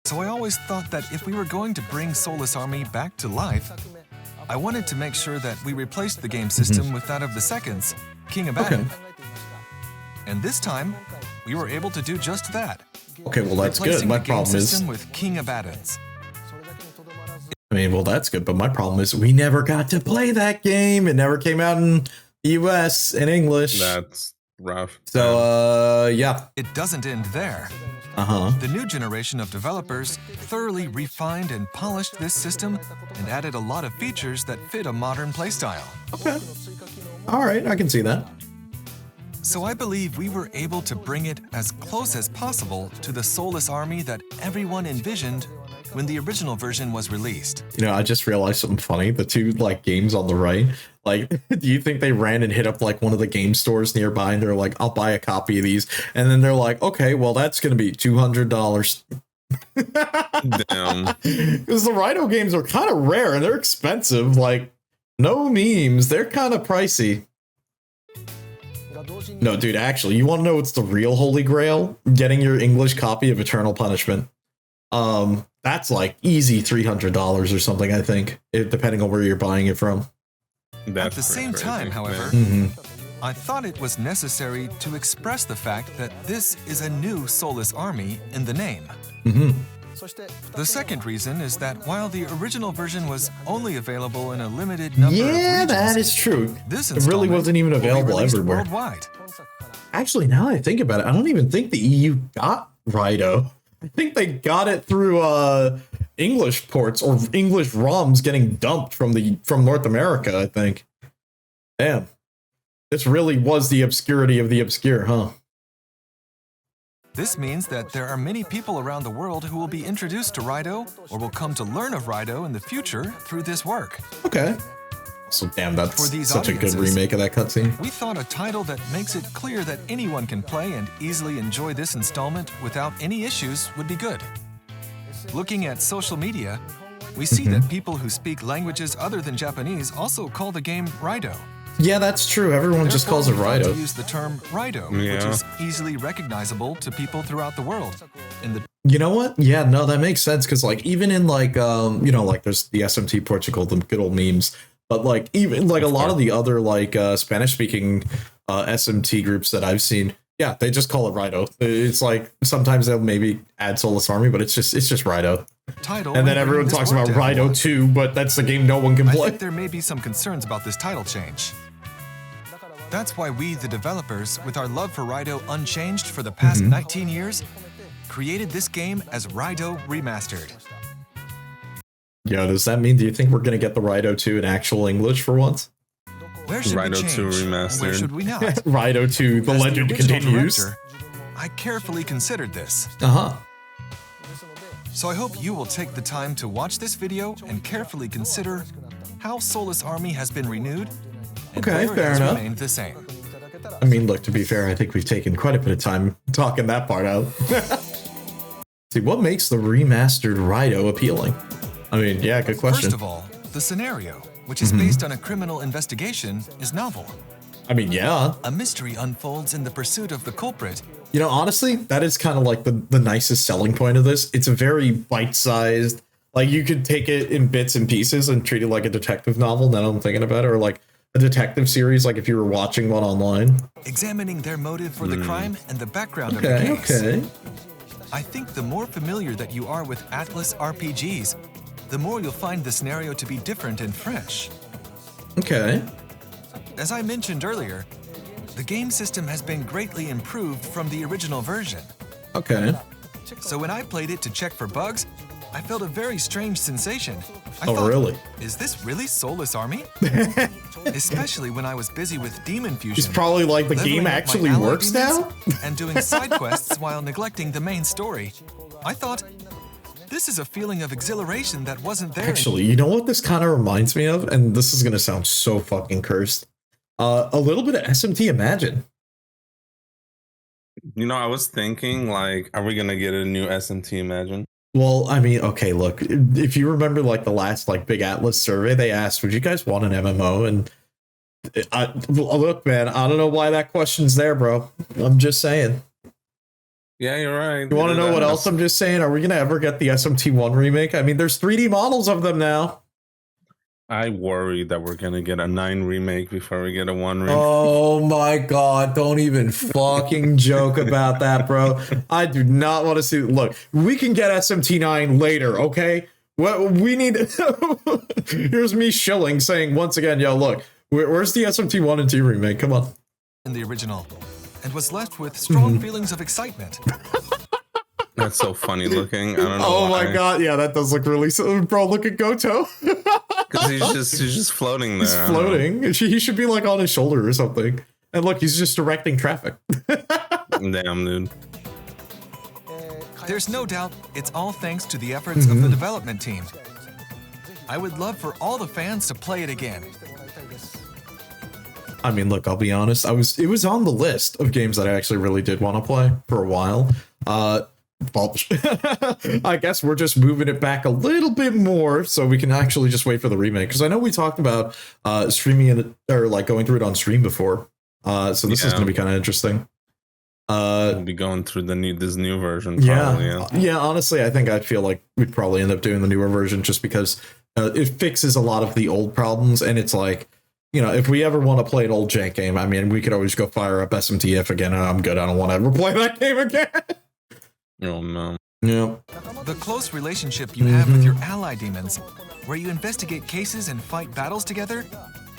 So I always thought that if we were going to bring Soulless Army back to life, I wanted to make sure that we replaced the game system with that of the second's, King Abaddon. Okay. And this time, we were able to do just that. Okay, well that's good. My problem is with King Abaddon's. I mean, well that's good, but my problem is we never got to play that game. It never came out in the US in English. That's rough. So yeah. It doesn't end there. The new generation of developers thoroughly refined and polished this system and added a lot of features that fit a modern playstyle. Okay. All right, I can see that. So I believe we were able to bring it as close as possible to the Soulless Army that everyone envisioned when the original version was released. You know, I just realized something funny. The two like games on the right, like, do you think they ran and hit up like one of the game stores nearby and they're like, I'll buy a copy of these, and then they're like, okay, well that's gonna be $200. Damn. Because the Raidou games are kind of rare and they're expensive. Like, no memes, they're kind of pricey. No, dude, actually, you want to know what's the real holy grail? Getting your English copy of Eternal Punishment. That's like easy $300 or something, I think, depending on where you're buying it from. At the same time, however, I thought it was necessary to express the fact that this is a new Soulless Army in the name. The second reason is that while the original version was only available in a limited number of regions, that is true. This it really wasn't even available everywhere. Worldwide. Actually, now that I think about it, I don't even think the EU got Raidou. I think they got it through English ports or English ROMs getting dumped from North America, I think. Damn. This really was the obscurity of the obscure, huh? This means that there are many people around the world who will be introduced to Raidou or will come to learn of Raidou in the future through this work. Okay. So damn, that's For these such a good remake of that cutscene. We thought a title that makes it clear that anyone can play and easily enjoy this installment without any issues would be good. Looking at social media, we see that people who speak languages other than Japanese also call the game Raidou. Yeah, that's true. Everyone just calls it Raidou. To use the term Raidou, which is easily recognizable to people throughout the world. You know what? Yeah, no, that makes sense, because like even in like you know, like there's the SMT Portugal, the good old memes, but like even like a lot of the other like Spanish speaking SMT groups that I've seen, yeah, they just call it Raidou. It's like sometimes they'll maybe add Soulless Army, but it's just Raidou. And then everyone talks about Raidou 2, but that's the game no one can play. I think there may be some concerns about this title change. That's why we, the developers, with our love for Raidou unchanged for the past 19 years, created this game as Raidou Remastered. Yo, does that mean, do you think we're going to get the Raidou 2 in actual English for once? Where should Raidou we change? 2 Remastered. Where should we not? Raidou 2, the legend continues. Director, I carefully considered this. So I hope you will take the time to watch this video and carefully consider how Soulless Army has been renewed and where it has remained the same. I mean, look, to be fair, I think we've taken quite a bit of time talking that part out. See, what makes the remastered Raidou appealing? I mean, yeah, good question. First of all, the scenario, which is based on a criminal investigation, is novel. I mean, yeah. A mystery unfolds in the pursuit of the culprit. You know, honestly, that is kind of like the nicest selling point of this. It's a very bite-sized, like you could take it in bits and pieces and treat it like a detective novel, now I'm thinking about it, or like a detective series, like if you were watching one online. Examining their motive for the crime and the background of the case. Okay. I think the more familiar that you are with Atlus RPGs, the more you'll find the scenario to be different and fresh. Okay. as I mentioned earlier, the game system has been greatly improved from the original version. Okay. So when I played it to check for bugs, I felt a very strange sensation. I Oh, thought, really? Is this really Soulless Army? Especially when I was busy with Demon Fusion. It's probably like the leveling game up my actually ally works demons, now? and doing side quests while neglecting the main story. I thought, this is a feeling of exhilaration that wasn't there. Actually, you know what this kind of reminds me of? And this is going to sound so fucking cursed. A little bit of SMT Imagine. You know, I was thinking, like, are we gonna get a new SMT Imagine? Well, I mean, okay, look, if you remember like the last like big Atlus survey, they asked, would you guys want an MMO? And look, man, I don't know why that question's there, bro. I'm just saying. Yeah, you're right. You want to know what else I'm just saying? Are we going to ever get the SMT1 remake? I mean, there's 3D models of them now. I worry that we're gonna get a 9 remake before we get a 1 remake. Oh my god, don't even fucking joke about that, bro. I do not want to see. Look, we can get SMT9 later, okay? What we need. Here's me shilling saying once again, yo, look, where's the SMT1 and 2 remake? Come on. In the original, and was left with strong feelings of excitement. That's so funny looking. I don't know. Oh why. my god, yeah, that does look really. Bro, look at Goto. Because he's just floating there. He's floating. He should be like on his shoulder or something. And look, he's just directing traffic. Damn, dude. There's no doubt it's all thanks to the efforts of the development team. I would love for all the fans to play it again. I mean, look, I'll be honest. It was on the list of games that I actually really did want to play for a while. Well, I guess we're just moving it back a little bit more so we can actually just wait for the remake. Because I know we talked about streaming it or like going through it on stream before. So this is going to be kind of interesting. We'll be going through this new version. Probably, yeah. Honestly, I think I feel like we'd probably end up doing the newer version just because it fixes a lot of the old problems. And it's like, you know, if we ever want to play an old jank game, I mean, we could always go fire up SMTF again. I'm good. I don't want to ever play that game again. Oh no. Yeah. The close relationship you have with your ally demons, where you investigate cases and fight battles together,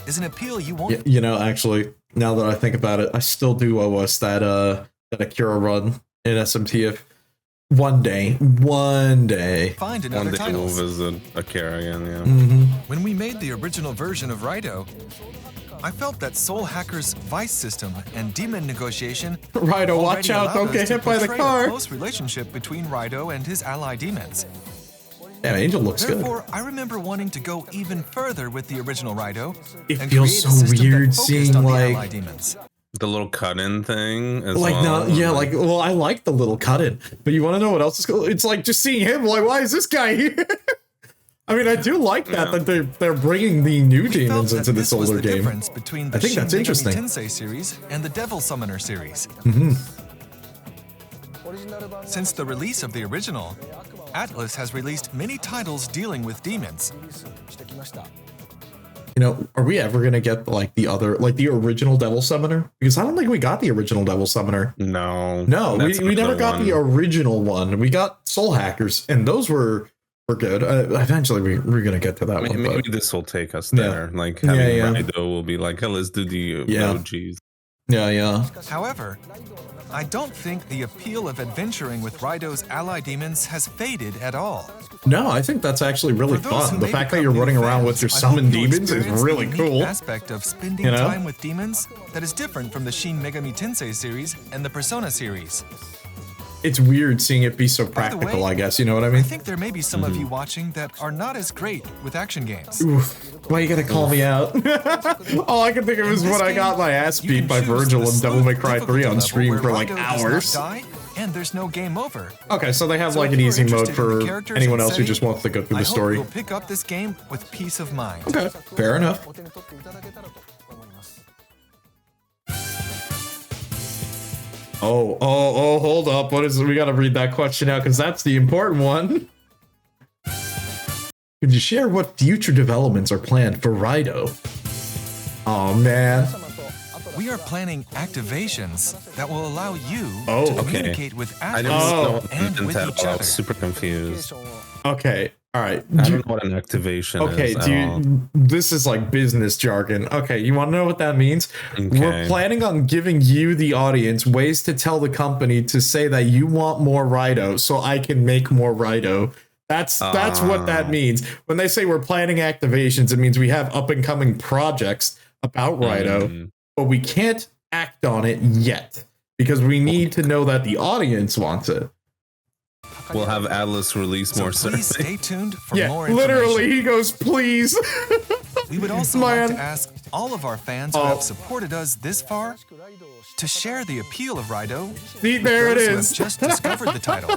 is an appeal you won't. You know, actually, now that I think about it, I still do owe us that Akira run in SMTF. One day. Find in One other day we'll titles. visit Akira again, yeah. When we made the original version of Raidou, I felt that Soul Hacker's vice system and demon negotiation Raidou, watch already out, allowed don't us get to hit by the portray car. A close relationship between Raidou and his ally demons. Damn, Angel looks good. Therefore, I remember wanting to go even further with the original Raidou. It and feels create a so system that weird focused seeing, on the like- ally demons. The little cut-in thing as Like, well. no, yeah, like, well, I like the little cut-in, but you want to know what else is cool? It's like just seeing him, like, why is this guy here? I mean, I do like that they're bringing the new We demons felt into that this was older the game. difference between the I think Shin that's Megami interesting. Tensei series and the Devil Summoner series. Since the release of the original, Atlus has released many titles dealing with demons. You know, are we ever gonna get like the original Devil Summoner? Because I don't think we got the original Devil Summoner. No. No, that's we never another got the one. original one. We got Soul Hackers, and those were good. Eventually, we're gonna get to that one. Maybe But this will take us Yeah. there. Like having Yeah. Raidou will be like, hey, let's do the Yeah. OGs. yeah. However, I don't think the appeal of adventuring with Raidou's ally demons has faded at all. No, I think that's actually really For those who fun. The may fact that become you're new running around fans, with your I hope summoned you'll demons is experience really the unique cool. aspect of spending You know? time with demons that is different from the Shin Megami Tensei series and the Persona series. It's weird seeing it be so By the practical, way, I guess. You know what I I mean? think there may be some of you watching that are not as great with action games. Oof. Why you gotta call me out? All I can think of is In when this I got game, my ass you beat can by choose Virgil the in Devil May smooth Cry 3 difficulty on level stream where for like Raidou does not hours. die, and there's no game over. Okay, so they have So like if an you are easy mode interested in the for characters anyone and else who setting, just wants to go through I the hope story. you'll pick up this game with peace of mind. Okay, fair enough. Oh, hold up. What is it? We gotta read that question out because that's the important one. Could you share what future developments are planned for Raidou? Oh man. We are planning activations that will allow you Oh, to okay. communicate with I Atlus didn't know and with until each I other. was super confused. Okay. All right. I don't know what an activation okay, is. dude, this is like business jargon. Okay, you want to know what that means? Okay. We're planning on giving you, the audience, ways to tell the company to say that you want more Raidou, so I can make more Raidou. That's what that means. When they say we're planning activations, it means we have up and coming projects about Raidou, but we can't act on it yet because we need to know that the audience wants it. We'll have Atlus release more Please stay tuned for more Yeah, information. literally, he goes, please. We would also like to ask all of our fans who have supported us this far to share the appeal of Raidou. See, there it Those who is. have just discovered the title.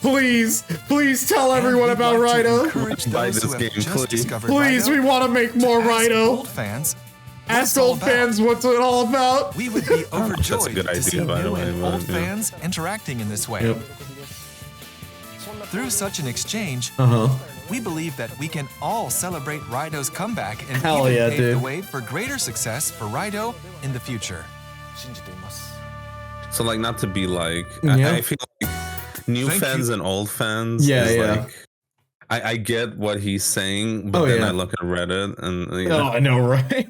Please tell everyone about Raidou. Encourage Buy those this who game, have just please. discovered Please, Raidou we want to make more to ask Raidou. old fans. what Ask it's all old about. fans what's it all about. We would be overjoyed good to see idea, by the new way, and but, old yeah. fans interacting in this way. Yep. Through such an exchange, we believe that we can all celebrate Raidou's comeback and Hell even yeah, pave dude. the way for greater success for Raidou in the future. So like, not to be like, Yeah. I feel like new Thank fans you. and old fans. Yeah, is yeah. Like, I get what he's saying, but Oh, then yeah. I look at Reddit and you Oh, know, I know, right?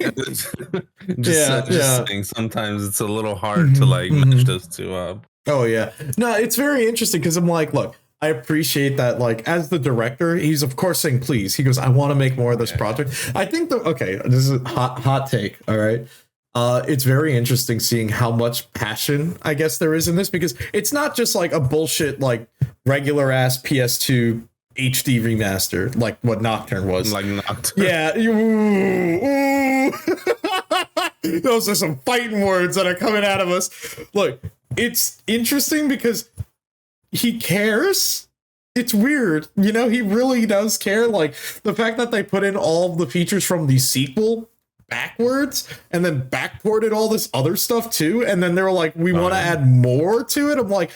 just saying, sometimes it's a little hard to like match those two up. Oh yeah. No, it's very interesting because I'm like, look, I appreciate that. Like, as the director, he's of course saying, please. He goes, I want to make more of this project. I think this is a hot take. All right. It's very interesting seeing how much passion, I guess, there is in this, because it's not just like a bullshit, like regular ass PS2 HD remaster, like what Nocturne was. Like Nocturne. Yeah. Ooh. Those are some fighting words that are coming out of us. Look, it's interesting because he cares. It's weird. You know, he really does care. Like, the fact that they put in all of the features from the sequel backwards and then backported all this other stuff too. And then they were like, we want to add more to it. I'm like,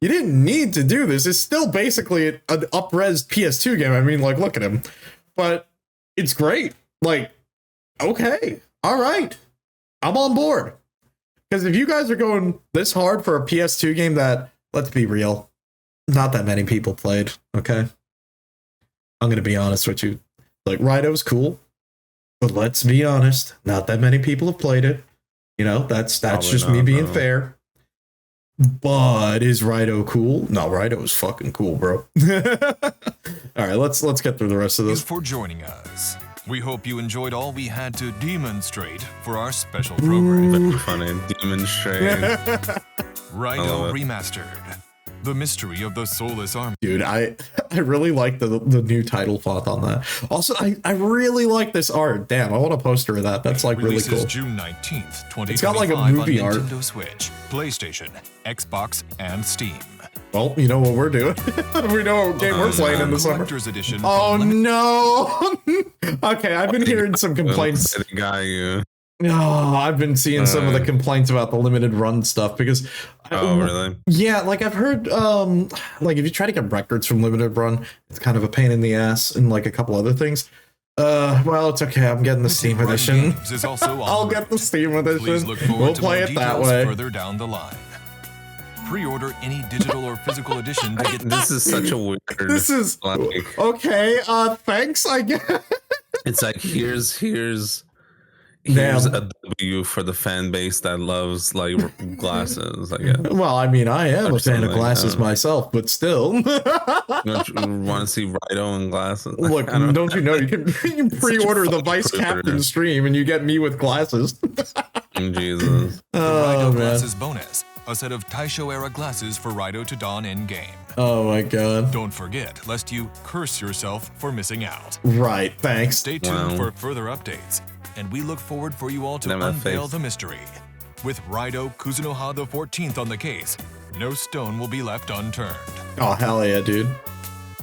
you didn't need to do this. It's still basically an up-res PS2 game. I mean, like, look at him. But it's great. Like, okay. All right. I'm on board. Because if you guys are going this hard for a PS2 game that, let's be real, not that many people played, okay? I'm going to be honest with you. Like, Raidou's cool, but let's be honest, not that many people have played it. You know, that's Probably just not, me being no. fair. But is Raidou cool? No, Raidou is fucking cool, bro. All right, let's get through the rest of Thank you this. for joining us. We hope you enjoyed all we had to demonstrate for our special program. Very funny. Demonstrate. Raidou it. Remastered. The mystery of the Soulless Army. Dude, I really like the new title font on that. Also, I really like this art. Damn, I want a poster of that. That's like really Releases cool. June 19th, 2025 It's got like a movie on art. Nintendo Switch, PlayStation, Xbox, and Steam. Well, you know what we're doing. We know what game we're playing in the summer. Collector's Edition. Oh from no! Okay, I've been hearing some complaints. The guy you. Oh, I've been seeing some of the complaints about the limited run stuff because. Oh, really? Yeah, like I've heard, like if you try to get records from limited run, it's kind of a pain in the ass, and like a couple other things. Well, it's okay. I'm getting the Steam Run edition. Games is also on I'll the get the Steam Please edition. look forward We'll to play more it that details way. further down the line. Pre-order any digital or physical edition to get This is such a weird. This is like. okay. Thanks. I guess. It's like here's Damn. a W for the fan base that loves like glasses. I guess. Well, I mean, I am a fan of something, glasses myself, but still. Don't you want to see Raidou in glasses? Look, I don't you know you can pre-order the fucking Vice predator. Captain stream and you get me with glasses. Jesus. the Oh Raidou man. Glasses bonus. A set of Taisho-era glasses for Raidou to don in-game. Oh my god. Don't forget, lest you curse yourself for missing out. Right. Thanks. Stay tuned Wow. for further updates, and we look forward for you all to Damn that unveil face. the mystery. With Raidou Kuzunoha the 14th on the case, no stone will be left unturned. Oh hell yeah, dude.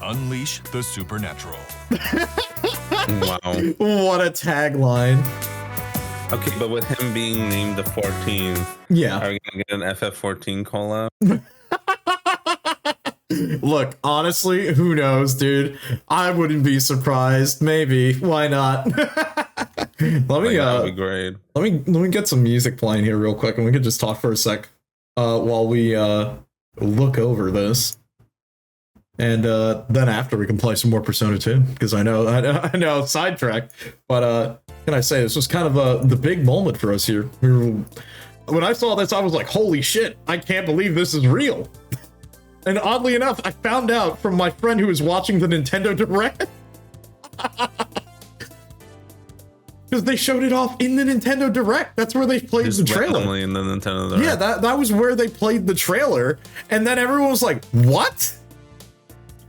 Unleash the supernatural. Wow. What a tagline. Okay, but with him being named the 14th, Yeah. are we gonna get an FF14 collab? Look, honestly, who knows, dude? I wouldn't be surprised. Maybe. Why not? Let me That'd be great. let me get some music playing here real quick and we can just talk for a sec while we look over this. And then after we can play some more Persona 2, because I know sidetracked, but can I say this was kind of the big moment for us here. When I saw this, I was like, holy shit, I can't believe this is real. And oddly enough, I found out from my friend who was watching the Nintendo Direct. Because they showed it off in the Nintendo Direct. That's where they played the trailer. In the Nintendo Direct. Yeah, that was where they played the trailer. And then everyone was like, what?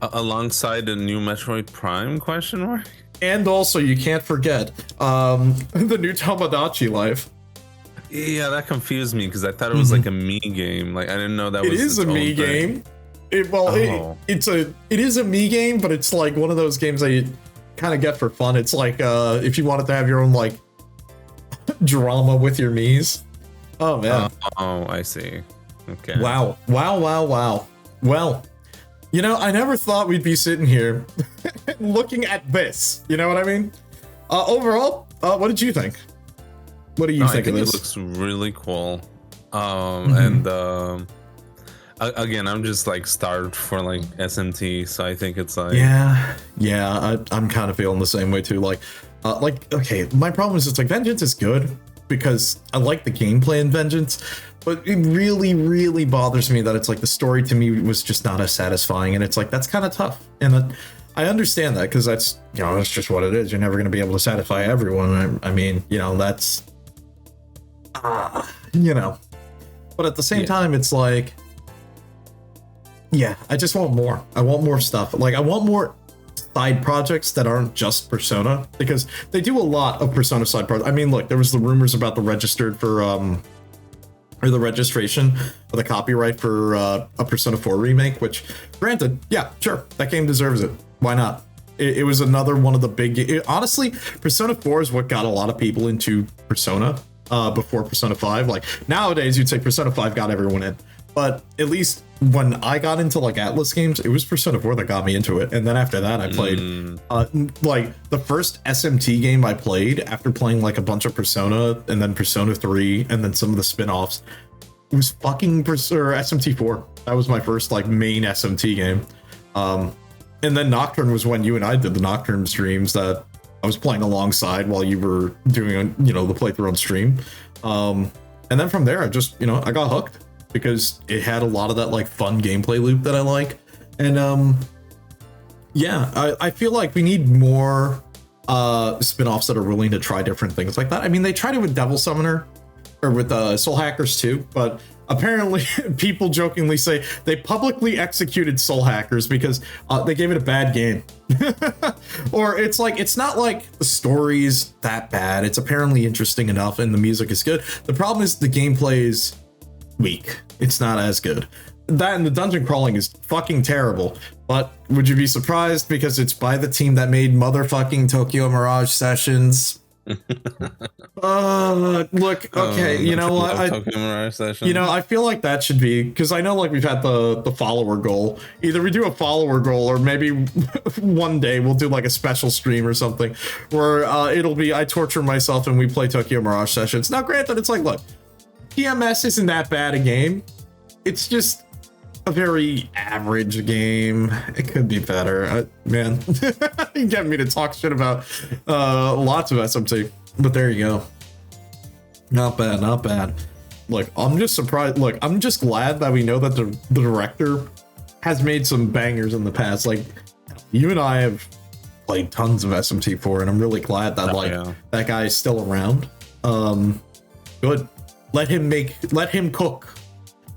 Alongside the new Metroid Prime question mark? And also, you can't forget the new Tomodachi Life. Yeah, that confused me because I thought it was like a Mii game. Like I didn't know that was. It is a Mii game. It is a Mii game, but it's like one of those games that you kind of get for fun. It's like if you wanted to have your own like drama with your Miis. Oh man. Oh, I see. Okay. Wow. Well, you know, I never thought we'd be sitting here looking at this. You know what I mean? Overall, what did you think? What do you think of this? It looks really cool. And again, I'm just like starved for like SMT, so I think it's like I'm kind of feeling the same way too. Like okay, my problem is it's like Vengeance is good because I like the gameplay in Vengeance, but it really bothers me that it's like the story to me was just not as satisfying, and it's like that's kind of tough. And I understand that because that's, you know, that's just what it is. You're never going to be able to satisfy everyone. I mean, you know, that's you know, but at the same time, it's like, yeah, I just want more. I want more stuff. Like I want more side projects that aren't just Persona, because they do a lot of Persona side projects. I mean, look, there was the rumors about the registered for or the registration of the copyright for a Persona 4 remake, which granted, yeah, sure, that game deserves it. Why not? It was another one of the big, honestly, Persona 4 is what got a lot of people into Persona before Persona 5. Like nowadays you'd say Persona 5 got everyone in, but at least when I got into like Atlus games, it was Persona 4 that got me into it. And then after that I played like the first SMT game I played after playing like a bunch of Persona and then Persona 3 and then some of the spin-offs, it was fucking SMT 4. That was my first like main SMT game. And then Nocturne was when you and I did the Nocturne streams that I was playing alongside while you were doing, you know, the playthrough on stream. And then from there, I just, you know, I got hooked because it had a lot of that like fun gameplay loop that I like. And yeah, I feel like we need more spin-offs that are willing to try different things like that. I mean, they tried it with Devil Summoner or with Soul Hackers too, but apparently people jokingly say they publicly executed Soul Hackers because they gave it a bad game. Or it's like, it's not like the story's that bad. It's apparently interesting enough and the music is good. The problem is the gameplay is weak. It's not as good. That and the dungeon crawling is fucking terrible. But would you be surprised because it's by the team that made motherfucking Tokyo Mirage Sessions? Look, okay, you know what? I feel like that should be, because I know like we've had the follower goal. Either we do a follower goal or maybe one day we'll do like a special stream or something where it'll be I torture myself and we play Tokyo Mirage Sessions. Now granted, it's like, look, PMS isn't that bad a game. It's just a very average game. It could be better. Man, you get me to talk shit about lots of SMT, but there you go. Not bad, not bad. Look, I'm just surprised. Look, I'm just glad that we know that the director has made some bangers in the past. Like, you and I have played tons of SMT4, and I'm really glad that that guy is still around. Good. Let him cook.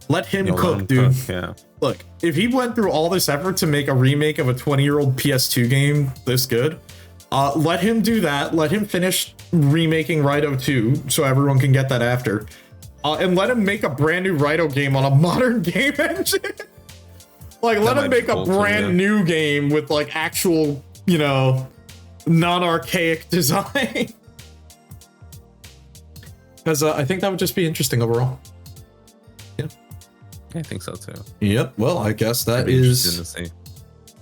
Let him cook, dude. Yeah. Look, if he went through all this effort to make a remake of a 20-year-old PS2 game this good, let him do that. Let him finish remaking Raidou 2 so everyone can get that after. And let him make a brand new Raidou game on a modern game engine. Like, let him make a brand new game with like actual, you know, non-archaic design. Because I think that would just be interesting overall. Yeah. I think so too. Yep. Well, I guess that is.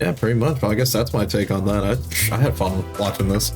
Yeah, pretty much. Well, I guess that's my take on that. I had fun watching this.